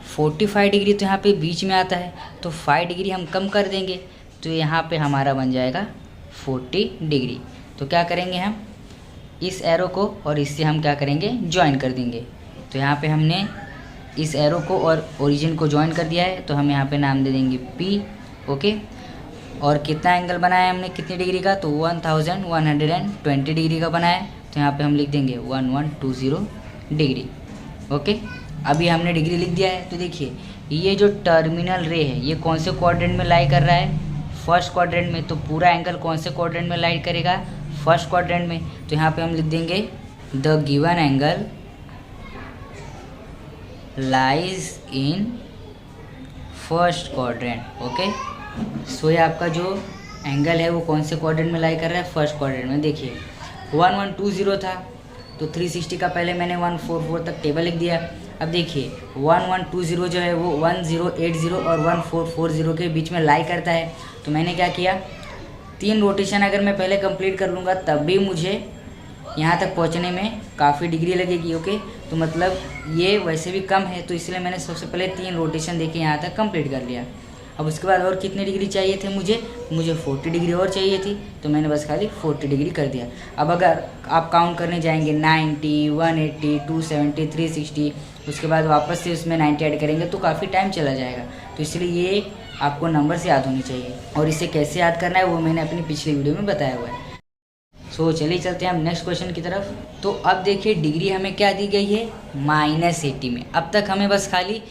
45 डिग्री तो यहाँ पे बीच में आता है, तो 5 डिग्री हम कम कर देंगे तो यहाँ पे हमारा बन जाएगा 40 डिग्री। तो क्या करेंगे हम इस एरो को और इससे हम क्या करेंगे ज्वाइन कर देंगे। तो यहाँ पे हमने इस एरो को और ओरिजिन को ज्वाइन कर दिया है, तो हम यहाँ पे नाम दे देंगे P। ओके, और कितना एंगल बनाया हमने कितनी डिग्री का, तो 1120 डिग्री का बनाया है। तो यहाँ पे हम लिख देंगे 1120 डिग्री। ओके, अभी हमने डिग्री लिख दिया है। तो देखिए ये जो टर्मिनल रे है ये कौन से क्वाड्रेंट में लाई कर रहा है, फर्स्ट क्वाड्रेंट में। तो पूरा एंगल कौन से क्वाड्रेंट में लाई करेगा, फर्स्ट क्वाड्रेंट में। तो यहाँ पे हम लिख देंगे the given angle lies in first quadrant. Okay, so ये आपका जो एंगल है वो कौन से क्वाड्रेंट में लाई कर रहा है, फर्स्ट क्वाड्रेंट में। देखिए 1120 था तो 360 का पहले मैंने 144 तक टेबल लिख दिया। अब देखिए 1120 जो है वो 1080 और 1440 के बीच में लाई करता है। तो मैंने क्या किया, 3 रोटेशन अगर मैं पहले कंप्लीट कर लूँगा तब भी मुझे यहाँ तक पहुँचने में काफ़ी डिग्री लगेगी। ओके, तो मतलब ये वैसे भी कम है, तो इसलिए मैंने सबसे पहले 3 रोटेशन देके यहाँ तक कंप्लीट कर लिया। अब उसके बाद और कितने डिग्री चाहिए थे मुझे 40 डिग्री और चाहिए थी, तो मैंने बस खाली 40 डिग्री कर दिया। अब अगर आप काउंट करने जाएंगे 90, 180, 270, 360, उसके बाद वापस से उसमें 90 ऐड करेंगे तो काफ़ी टाइम चला जाएगा। तो इसलिए ये आपको नंबर से याद होनी चाहिए, और इसे कैसे याद करना है वो मैंने अपनी पिछली वीडियो में बताया हुआ है। सो चलिए चलते हैं हम नेक्स्ट क्वेश्चन की तरफ। तो अब देखिए डिग्री हमें क्या दी गई है, -80 में। अब तक हमें बस खाली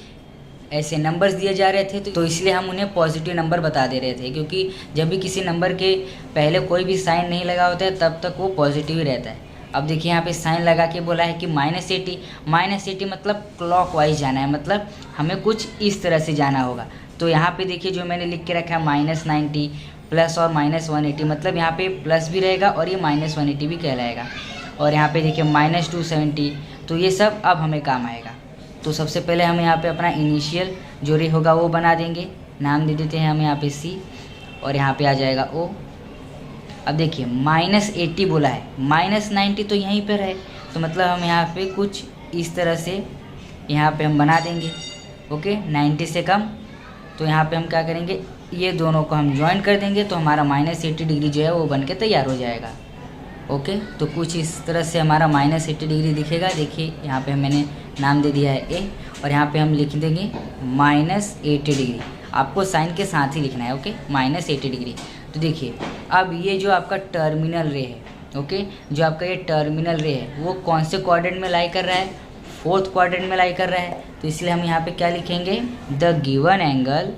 ऐसे नंबर्स दिए जा रहे थे, तो इसलिए हम उन्हें पॉजिटिव नंबर बता दे रहे थे, क्योंकि जब भी किसी नंबर के पहले कोई भी साइन नहीं लगा होता है तब तक वो पॉजिटिव ही रहता है। अब देखिए यहाँ पे साइन लगा के बोला है कि -80 मतलब क्लॉकवाइज जाना है, मतलब हमें कुछ इस तरह से जाना होगा। तो यहाँ पे देखिए जो मैंने लिख के रखा है -90 प्लस और -180, मतलब यहाँ पे प्लस भी रहेगा और ये -180 भी कहलाएगा। और यहाँ पे देखिए -270, तो ये सब अब हमें काम आएगा। तो सबसे पहले हम यहाँ पे अपना इनिशियल जो रे होगा वो बना देंगे, नाम दे देते हैं हम यहाँ पे C, और यहाँ पे आ जाएगा O। अब देखिए -80 बोला है, -90 तो यहीं पर है, तो मतलब हम यहाँ पे कुछ इस तरह से यहाँ पे हम बना देंगे। ओके, 90 से कम, तो यहाँ पे हम क्या करेंगे, ये दोनों को हम ज्वाइन कर देंगे, तो हमारा -80 डिग्री जो है वो बन के तैयार हो जाएगा। ओके, तो कुछ इस तरह से हमारा -80 डिग्री दिखेगा। देखिए यहाँ पे मैंने नाम दे दिया है A, और यहाँ पे हम लिख देंगे -80 डिग्री। आपको साइन के साथ ही लिखना है। Okay, -80 degree. तो देखिए अब ये जो आपका टर्मिनल रे है, ओके, जो आपका ये टर्मिनल रे है वो कौन से क्वाड्रेंट में लाई कर रहा है, फोर्थ क्वाड्रेंट में लाई कर रहा है। तो इसलिए हम यहाँ पे क्या लिखेंगे, द गिवन एंगल।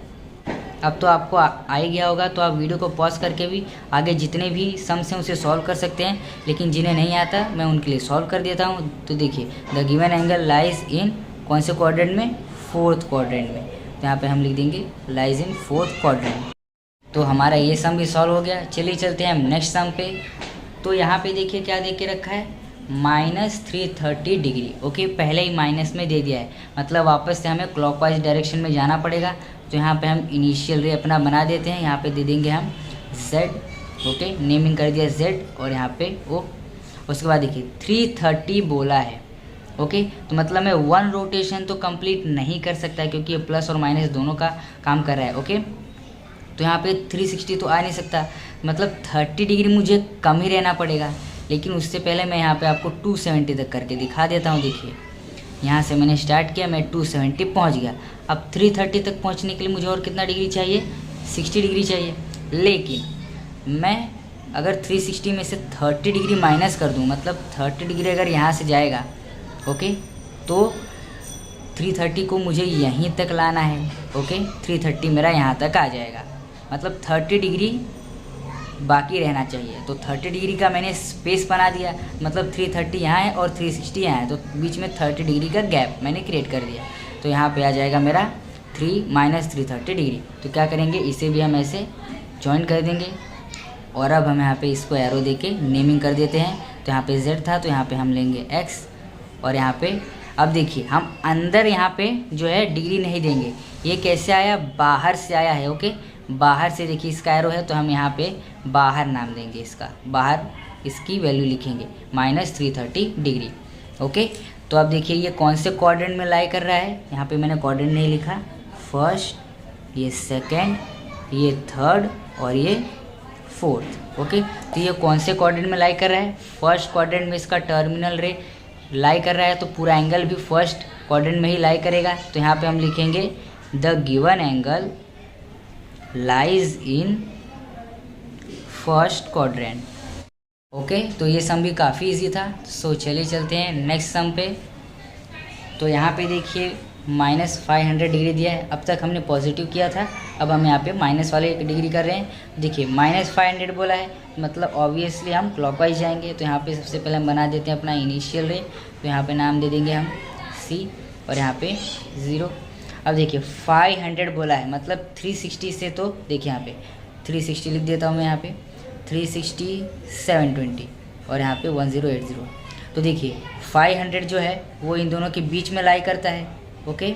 अब तो आपको आ ही गया होगा, तो आप वीडियो को पॉज करके भी आगे जितने भी सम्स हैं उसे सॉल्व कर सकते हैं, लेकिन जिन्हें नहीं आता मैं उनके लिए सॉल्व कर देता हूँ। तो देखिए द गिवन एंगल लाइज इन कौन से क्वाड्रेंट में, फोर्थ क्वाड्रेंट में। तो यहाँ पे हम लिख देंगे लाइज इन फोर्थ क्वाड्रेंट। तो हमारा ये सम भी सॉल्व हो गया। चलिए चलते हैं हम नेक्स्ट सम पे। तो यहाँ पे देखिए क्या दे के रखा है, -330 डिग्री। ओके, पहले ही माइनस में दे दिया है, मतलब वापस से हमें क्लॉकवाइज डायरेक्शन में जाना पड़ेगा। तो यहाँ पे हम इनिशियल रे अपना बना देते हैं, यहाँ पे दे देंगे हम Z। ओके, नेमिंग कर दिया Z, और यहाँ पे O। उसके बाद देखिए 330 बोला है। ओके, तो मतलब मैं 1 रोटेशन तो कंप्लीट नहीं कर सकता क्योंकि ये प्लस और माइनस दोनों का काम कर रहा है। ओके, तो यहाँ पे 360 तो आ नहीं सकता, मतलब 30 डिग्री मुझे कम ही रहना पड़ेगा। लेकिन उससे पहले मैं यहाँ पे आपको 270 तक करके दिखा देता हूँ। देखिए यहाँ से मैंने स्टार्ट किया, मैं 270 पहुँच गया। अब 330 तक पहुँचने के लिए मुझे और कितना डिग्री चाहिए, 60 डिग्री चाहिए। लेकिन मैं अगर 360 में से 30 डिग्री माइनस कर दूँ, मतलब 30 डिग्री अगर यहाँ से जाएगा, ओके, तो 330 को मुझे यहीं तक लाना है। ओके, 330 मेरा यहाँ तक आ जाएगा, मतलब 30 डिग्री बाकी रहना चाहिए। तो 30 डिग्री का मैंने स्पेस बना दिया, मतलब 330 यहाँ है और 360 यहाँ है, तो बीच में 30 डिग्री का गैप मैंने क्रिएट कर दिया। तो यहाँ पे आ जाएगा मेरा 3 - 330 डिग्री। तो क्या करेंगे, इसे भी हम ऐसे जॉइन कर देंगे, और अब हम यहाँ पे इसको एरो दे के नेमिंग कर देते हैं। तो यहाँ पे Z था, तो यहाँ पे हम लेंगे X, और यहाँ पे अब देखिए हम अंदर यहाँ पे जो है डिग्री नहीं देंगे। ये कैसे आया, बाहर से आया है। ओके, बाहर से देखिए इसका एरो है, तो हम यहाँ पे बाहर नाम देंगे इसका, बाहर इसकी वैल्यू लिखेंगे -330 डिग्री। ओके, तो अब देखिए ये कौन से क्वाड्रेंट में लाई कर रहा है। यहाँ पे मैंने क्वाड्रेंट नहीं लिखा, फर्स्ट, ये सेकंड, ये थर्ड और ये फोर्थ। ओके, तो ये कौन से क्वाड्रेंट में लाई कर रहा है, फर्स्ट क्वाड्रेंट में इसका टर्मिनल रे लाई कर रहा है, तो पूरा एंगल भी फर्स्ट क्वाड्रेंट में ही लाई करेगा। तो यहाँ पे हम लिखेंगे the given angle lies in first quadrant. Okay, तो ये सम भी काफ़ी इजी था। सो चलिए चलते हैं नेक्स्ट सम पे। तो यहाँ पे देखिए -500 डिग्री दिया है। अब तक हमने पॉजिटिव किया था, अब हम यहाँ पे माइनस वाले 1 डिग्री कर रहे हैं। देखिए -500 बोला है, मतलब ऑब्वियसली हम क्लॉकवाइज जाएंगे। तो यहाँ पे सबसे पहले हम बना देते हैं अपना इनिशियल रे। तो यहाँ पे नाम दे देंगे हम C और यहाँ पे 0। अब देखिए 500 बोला है, मतलब 360 से, तो देखिए यहाँ पे 360 लिख देता हूँ मैं, यहाँ पे 360 720 और यहाँ पे 1080। तो देखिए 500 जो है वो इन दोनों के बीच में लाई करता है। ओके,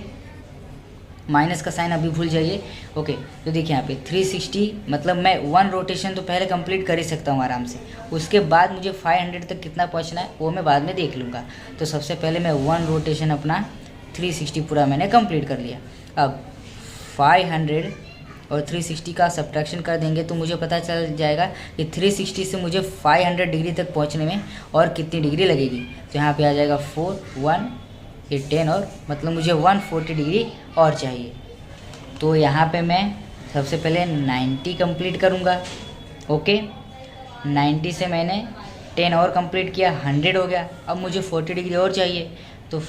माइनस का साइन अभी भूल जाइए। ओके, तो देखिए यहाँ पे 360, मतलब मैं 1 रोटेशन तो पहले कंप्लीट कर ही सकता हूँ आराम से। उसके बाद मुझे 500 तक कितना पहुँचना है वो मैं बाद में देख लूँगा। तो सबसे पहले मैं 1 रोटेशन अपना 360 पूरा मैंने कंप्लीट कर लिया। अब 500 और 360 का सब्ट्रैक्शन कर देंगे तो मुझे पता चल जाएगा कि 360 से मुझे 500 डिग्री तक पहुंचने में और कितनी डिग्री लगेगी। तो यहाँ पे आ जाएगा 4, 1, ये 10 और मतलब मुझे 140 डिग्री और चाहिए। तो यहाँ पे मैं सबसे पहले 90 कंप्लीट करूँगा। ओके, 90 से मैंने 10 और कंप्लीट किया, 100 हो गया। अब मुझे 40 डिग्री और चाहिए, तो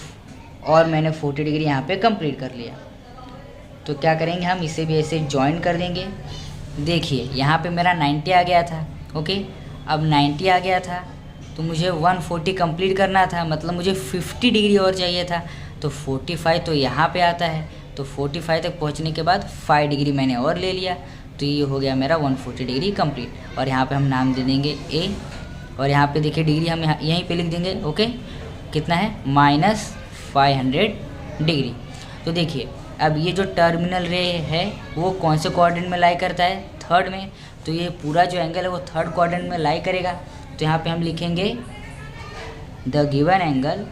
और मैंने 40 डिग्री यहाँ पे कंप्लीट कर लिया। तो क्या करेंगे, हम इसे भी ऐसे ज्वाइन कर देंगे। देखिए यहाँ पे मेरा 90 आ गया था। ओके, अब 90 आ गया था तो मुझे 140 कंप्लीट करना था, मतलब मुझे 50 डिग्री और चाहिए था। तो 45 तो यहाँ पे आता है, तो 45 तक पहुँचने के बाद 5 डिग्री मैंने और ले लिया। तो ये हो गया मेरा 140 डिग्री कंप्लीट। और यहाँ पे हम नाम दे देंगे A और यहाँ पे देखिए डिग्री हम यहीं पे लिख देंगे। ओके, कितना है, -500 डिग्री। तो देखिए अब ये जो टर्मिनल रे है वो कौन से क्वाड्रेंट में लाई करता है, थर्ड में। तो ये पूरा जो एंगल है वो थर्ड क्वाड्रेंट में लाई करेगा। तो यहाँ पे हम लिखेंगे the given angle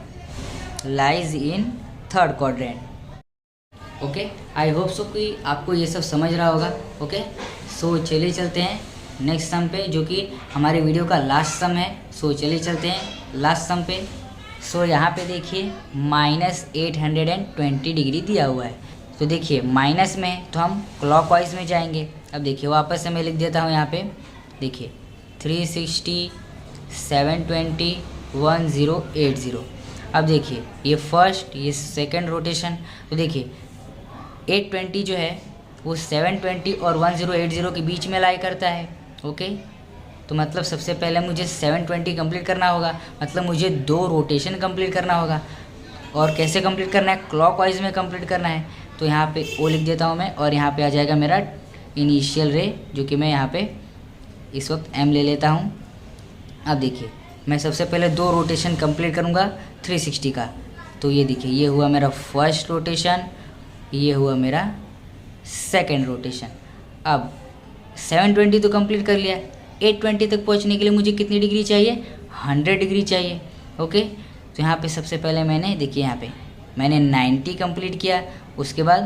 lies in third quadrant. Okay, I hope so कि आपको ये सब समझ रहा होगा। ओके, सो चलिए चलते हैं नेक्स्ट सम पे, जो कि हमारे वीडियो का लास्ट सम है। सो चलिए चलते हैं लास्ट सम पे। सो यहाँ पे देखिए -820 डिग्री दिया हुआ है। तो देखिए माइनस में तो हम क्लॉकवाइज में जाएंगे। अब देखिए वापस से मैं लिख देता हूँ यहाँ पे, देखिए 360 720 1080। अब देखिए ये फर्स्ट, ये सेकंड रोटेशन। तो देखिए 820 जो है वो 720 और 1080 के बीच में लाई करता है। ओके, तो मतलब सबसे पहले मुझे 720 कंप्लीट करना होगा, मतलब मुझे 2 रोटेशन कंप्लीट करना होगा। और कैसे कंप्लीट करना है, क्लॉकवाइज में कंप्लीट करना है। तो यहाँ पे O लिख देता हूँ मैं और यहाँ पे आ जाएगा मेरा इनिशियल रे, जो कि मैं यहाँ पे इस वक्त M ले लेता हूँ। अब देखिए मैं सबसे पहले 2 रोटेशन कंप्लीट करूँगा 360 का। तो ये देखिए ये हुआ मेरा फर्स्ट रोटेशन, ये हुआ मेरा सेकंड रोटेशन। अब 720 तो कंप्लीट कर लिया, 820 तक पहुँचने के लिए मुझे कितनी डिग्री चाहिए, 100 डिग्री चाहिए। ओके, तो यहाँ पे सबसे पहले मैंने देखिए यहाँ पे मैंने 90 कंप्लीट किया, उसके बाद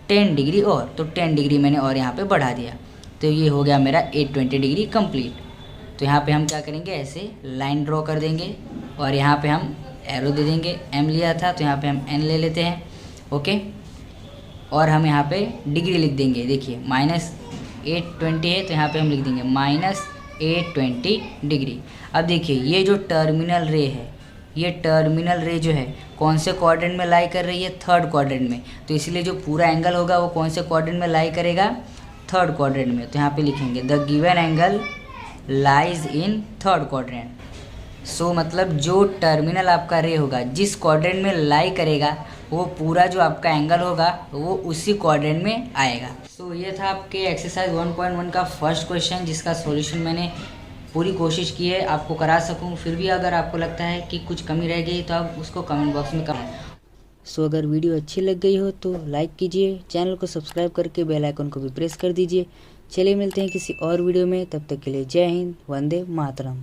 10 डिग्री और, तो 10 डिग्री मैंने और यहाँ पे बढ़ा दिया। तो ये हो गया मेरा 820 डिग्री कंप्लीट। तो यहाँ पे हम क्या करेंगे, ऐसे लाइन ड्रॉ कर देंगे और यहाँ पे हम एरो दे देंगे। M लिया था तो यहाँ पे हम N ले लेते हैं। ओके, और हम यहाँ पे डिग्री लिख देंगे। देखिए -820 है तो यहाँ पे हम लिख देंगे -820 डिग्री। अब देखिए ये जो टर्मिनल रे है, ये टर्मिनल रे जो है कौन से क्वाड्रेंट में लाई कर रही है, थर्ड क्वाड्रेंट में। तो इसलिए जो पूरा एंगल होगा वो कौन से क्वाड्रेंट में लाई करेगा, थर्ड क्वाड्रेंट में। तो यहाँ पे लिखेंगे the given angle lies in third quadrant. So मतलब जो टर्मिनल आपका रे होगा जिस क्वाड्रेंट में लाई करेगा वो पूरा जो आपका एंगल होगा वो उसी क्वाड्रेंट में आएगा। सो ये था आपके एक्सरसाइज 1.1 का फर्स्ट क्वेश्चन, जिसका सॉल्यूशन मैंने पूरी कोशिश की है आपको करा सकूं। फिर भी अगर आपको लगता है कि कुछ कमी रह गई तो आप उसको कमेंट बॉक्स में कमेंट। सो अगर वीडियो अच्छी लग गई हो तो लाइक कीजिए, चैनल को सब्सक्राइब करके बेल आइकन को भी प्रेस कर दीजिए। चलिए मिलते हैं किसी और वीडियो में, तब तक के लिए जय हिंद, वंदे मातरम।